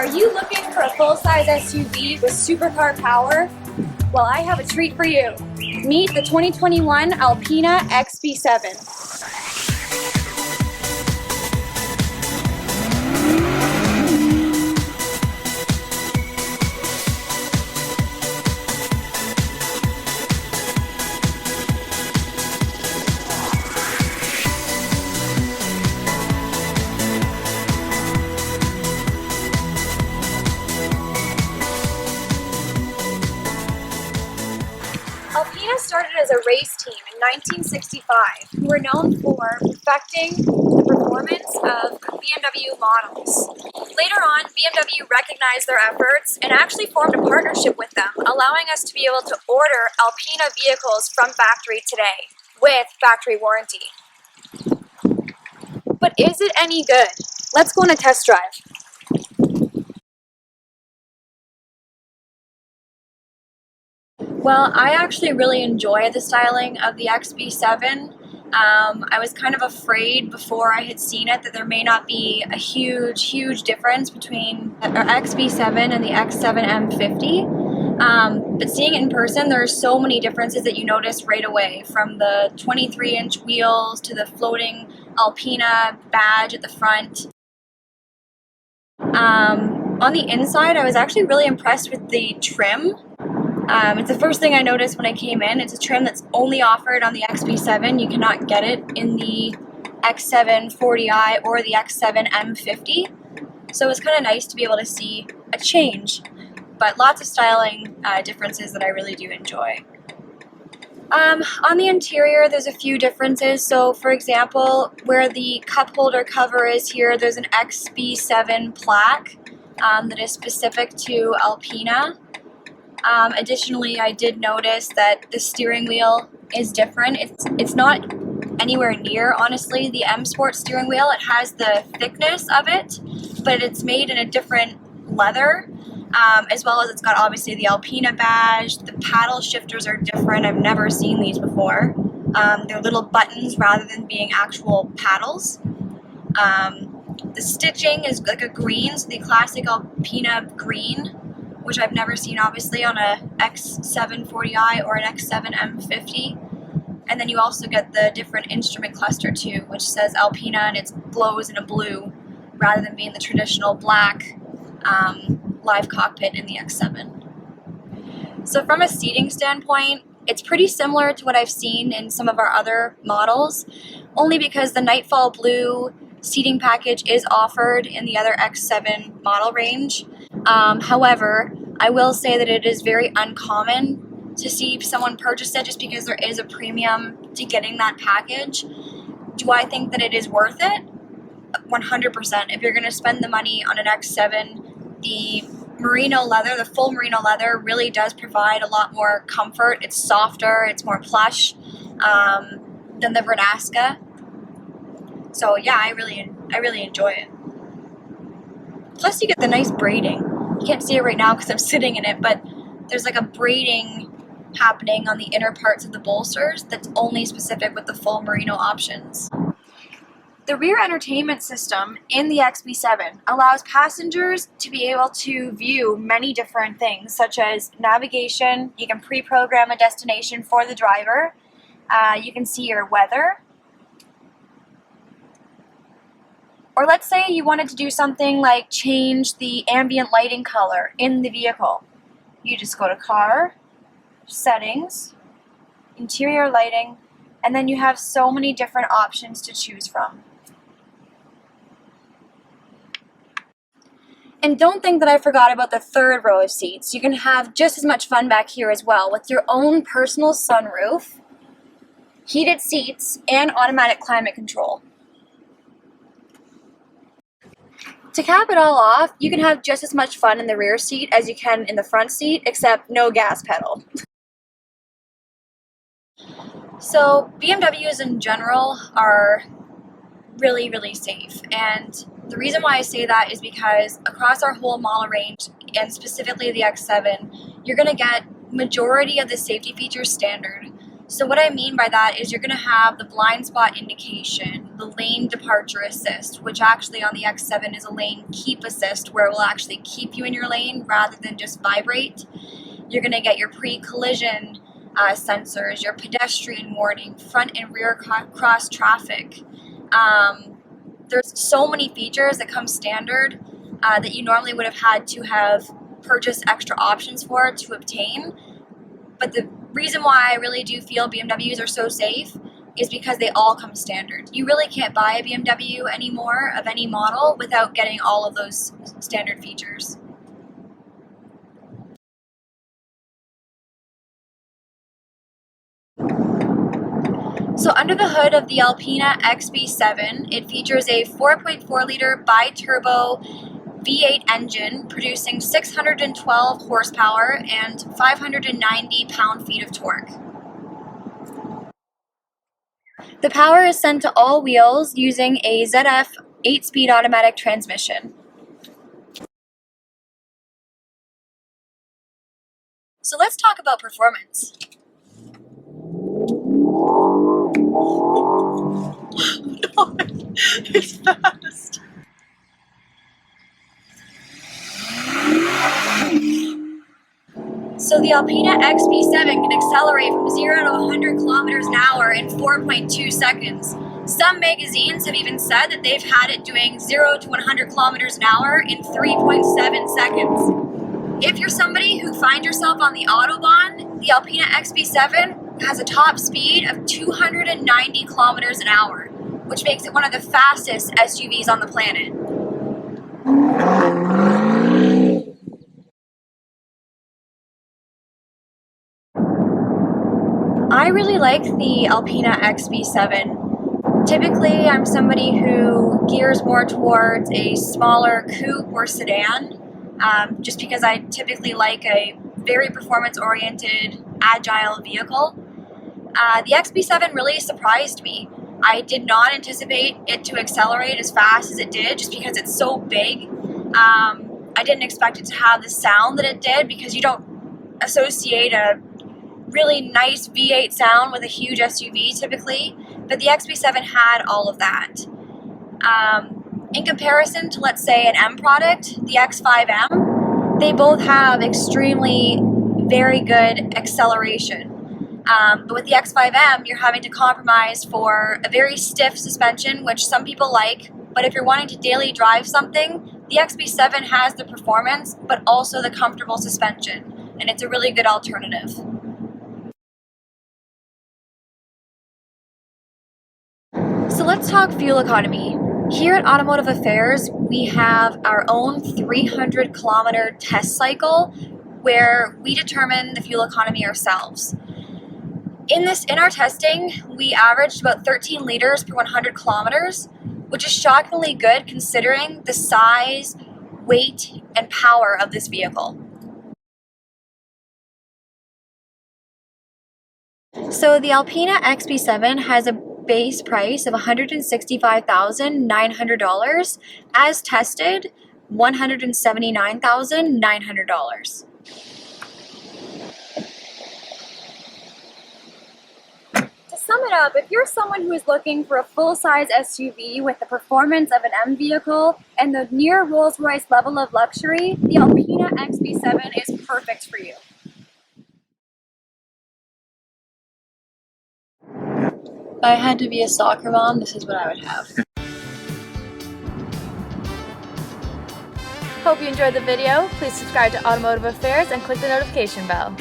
Are you looking for a full-size SUV with supercar power? Well, I have a treat for you. Meet the 2021 Alpina XB7. Alpina started as a race team in 1965 who were known for perfecting the performance of BMW models. Later on, BMW recognized their efforts and actually formed a partnership with them, allowing us to be able to order Alpina vehicles from factory today with factory warranty. But is it any good? Let's go on a test drive. Well, I actually really enjoy the styling of the XB7. I was kind of afraid before I had seen it that there may not be a huge difference between our XB7 and the X7 M50. But seeing it in person, there are so many differences that you notice right away, from the 23-inch wheels to the floating Alpina badge at the front. On the inside, I was actually really impressed with the trim. It's the first thing I noticed when I came in. It's a trim that's only offered on the XB7. You cannot get it in the X7 40i or the X7 M50. So it's kind of nice to be able to see a change, but lots of styling differences that I really do enjoy. On the interior, there's a few differences. So for example, where the cup holder cover is here, there's an XB7 plaque that is specific to Alpina. Additionally, I did notice that the steering wheel is different. It's not anywhere near, honestly, the M Sport steering wheel. It has the thickness of it, but it's made in a different leather, as well as it's got obviously the Alpina badge. The paddle shifters are different. I've never seen these before. They're little buttons rather than being actual paddles. The stitching is like a green, so the classic Alpina green, which I've never seen obviously on a X7 40i or an X7 M50. And then you also get the different instrument cluster too, which says Alpina and it glows in a blue rather than being the traditional black live cockpit in the X7. So from a seating standpoint, it's pretty similar to what I've seen in some of our other models, only because the Nightfall Blue seating package is offered in the other X7 model range. However, I will say that it is very uncommon to see someone purchase it just because there is a premium to getting that package. Do I think that it is worth it? 100%. If you're going to spend the money on an X7, the merino leather, the full merino leather, really does provide a lot more comfort. It's softer, it's more plush than the Vernasca. So yeah, I really enjoy it. Plus you get the nice braiding. You can't see it right now because I'm sitting in it, but there's like a braiding happening on the inner parts of the bolsters that's only specific with the full merino options. The rear entertainment system in the XB7 allows passengers to be able to view many different things, such as navigation. You can pre-program a destination for the driver. You can see your weather. Or let's say you wanted to do something like change the ambient lighting color in the vehicle. You just go to Car, Settings, Interior Lighting, and then you have so many different options to choose from. And don't think that I forgot about the third row of seats. You can have just as much fun back here as well with your own personal sunroof, heated seats, and automatic climate control. To cap it all off, you can have just as much fun in the rear seat as you can in the front seat, except no gas pedal. So BMWs in general are really safe, and the reason why I say that is because across our whole model range, and specifically the X7, you're going to get majority of the safety features standard. So what I mean by that is you're going to have the blind spot indication, the lane departure assist, which actually on the X7 is a lane keep assist, where it will actually keep you in your lane rather than just vibrate. You're going to get your pre-collision sensors, your pedestrian warning, front and rear cross traffic. There's so many features that come standard that you normally would have had to have purchased extra options for to obtain. But the reason why I really do feel BMWs are so safe is because they all come standard. You really can't buy a BMW anymore of any model without getting all of those standard features. So under the hood of the Alpina XB7, it features a 4.4-liter bi-turbo V8 engine producing 612 horsepower and 590 pound-feet of torque. The power is sent to all wheels using a ZF 8-speed automatic transmission. So let's talk about performance. It's fast. So the Alpina XB7 can accelerate from 0 to 100 kilometers an hour in 4.2 seconds. Some magazines have even said that they've had it doing 0 to 100 kilometers an hour in 3.7 seconds. If you're somebody who finds yourself on the Autobahn, the Alpina XB7 has a top speed of 290 kilometers an hour, which makes it one of the fastest SUVs on the planet. I really like the Alpina XB7. Typically, I'm somebody who gears more towards a smaller coupe or sedan, just because I typically like a very performance-oriented, agile vehicle. The XB7 really surprised me. I did not anticipate it to accelerate as fast as it did, just because it's so big. I didn't expect it to have the sound that it did, because you don't associate a really nice V8 sound with a huge SUV typically, but the XB7 had all of that. In comparison to, let's say, an M product, the X5M, they both have extremely very good acceleration. But with the X5M, you're having to compromise for a very stiff suspension, which some people like, but if you're wanting to daily drive something, the XB7 has the performance, but also the comfortable suspension, and it's a really good alternative. So let's talk fuel economy. Here at Automotive Affairs, we have our own 300-kilometer test cycle where we determine the fuel economy ourselves. In our testing, we averaged about 13 liters per 100 kilometers, which is shockingly good considering the size, weight, and power of this vehicle. So the Alpina XB7 has a base price of $165,900, as tested, $179,900. To sum it up, if you're someone who is looking for a full-size SUV with the performance of an M vehicle and the near Rolls-Royce level of luxury, the Alpina XB7 is perfect for you. If I had to be a soccer mom, this is what I would have. Hope you enjoyed the video. Please subscribe to Automotive Affairs and click the notification bell.